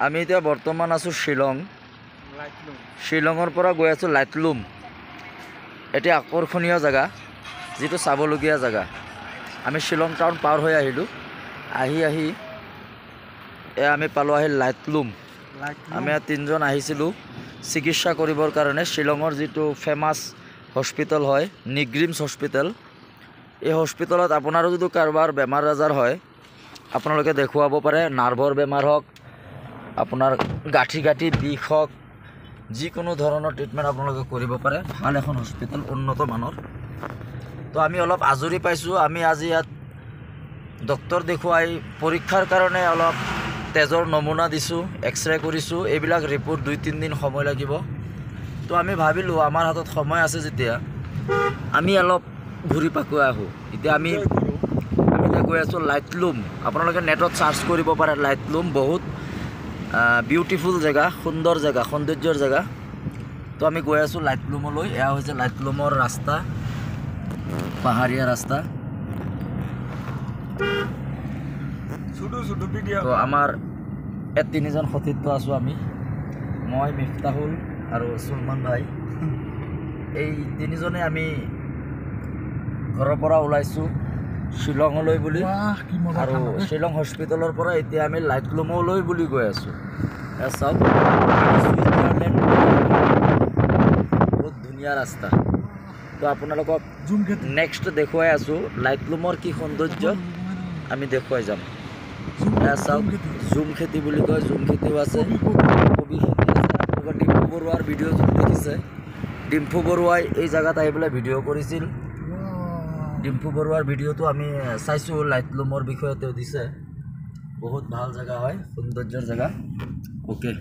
আমি এতিয়া বৰ্তমান আছোঁ শ্বিলং। শ্বিলঙৰ পৰা গৈ আছোঁ লাইটলুম। এটি আকৰ্ষণীয় জেগা, যিটো চাবলগীয়া জেগা। আমি শ্বিলং টাউন পাৰ হৈ আহিলোঁ। আহি আমি পালোঁ লাইটলুম। আমি ইয়াত 3জন আহিছিলোঁ চিকিৎসা কৰিবৰ কাৰণে। শ্বিলঙৰ যিটো ফেমাছ হস্পিটেল হয় নিগ্ৰিমছ হস্পিটেল, এই হস্পিটেলত আপোনাৰো যদি কাৰোবাৰ বেমাৰ আজাৰ হয় আপোনালোকে দেখুৱাব পাৰে। নাৰ্ভৰ বেমাৰ হওক, আপোনাৰ গাঁঠি বিষ হওক, যিকোনো ধৰণৰ ট্ৰিটমেণ্ট আপোনালোকে কৰিব পাৰে। ভাল এখন হস্পিটেল, উন্নত মানৰ। তো আমি অলপ আজৰি পাইছোঁ। আমি আজি ইয়াত ডক্তৰ দেখুৱাই পৰীক্ষাৰ কাৰণে অলপ তেজৰ নমুনা দিছোঁ, এক্সৰে কৰিছোঁ। এইবিলাক ৰিপৰ্ট 2-3 দিন সময় লাগিব। তো আমি ভাবিলোঁ আমাৰ হাতত সময় আছে যেতিয়া আমি অলপ ঘূৰি পাকৈ আহোঁ। এতিয়া আমি গৈ আছোঁ লাইটলুম। আপোনালোকে নেটত চাৰ্চ কৰিব পাৰে লাইটলুম। বহুত বিউটিফুল জেগা, সুন্দৰ জেগা, সৌন্দৰ্যৰ জেগা। তো আমি গৈ আছোঁ লাইটলুমলৈ। এয়া হৈছে লাইটলুমৰ ৰাস্তা, পাহাৰীয়া ৰাস্তা। তো আমাৰ ইয়াত 3জন সতীৰ্থ আছোঁ আমি, মই, মিফতাহুল আৰু চুলমান ভাই। এই 3জনে আমি ঘৰৰ পৰা ওলাইছোঁ শ্বিলঙলৈ বুলি, আৰু শ্বিলং হস্পিটেলৰ পৰা এতিয়া আমি লাইটলুমলৈ বুলি গৈ আছোঁ। এয়া চাওক, ছুইজাৰলেণ্ড, বহুত ধুনীয়া ৰাস্তা। তো আপোনালোকক নেক্সট দেখুৱাই আছোঁ লাইটলুমৰ কি সৌন্দৰ্য আমি দেখুৱাই যাম। এয়া চাওক, জুম খেতি বুলি কয়, জুম খেতিও আছে, কবি খেতি আছে। আপোনালোকৰ ডিম্পু বৰুৱাৰ ভিডিঅ' যদি দেখিছে, ডিম্পু বৰুৱাই এই জেগাত আহি পেলাই ভিডিঅ' কৰিছিল। ডিম্পু বৰুৱাৰ ভিডিঅ'টো আমি চাইছোঁ, লাইটলুমৰ বিষয়ে তেওঁ দিছে। বহুত ভাল জেগা হয়, সৌন্দৰ্যৰ জেগা। অ'কে।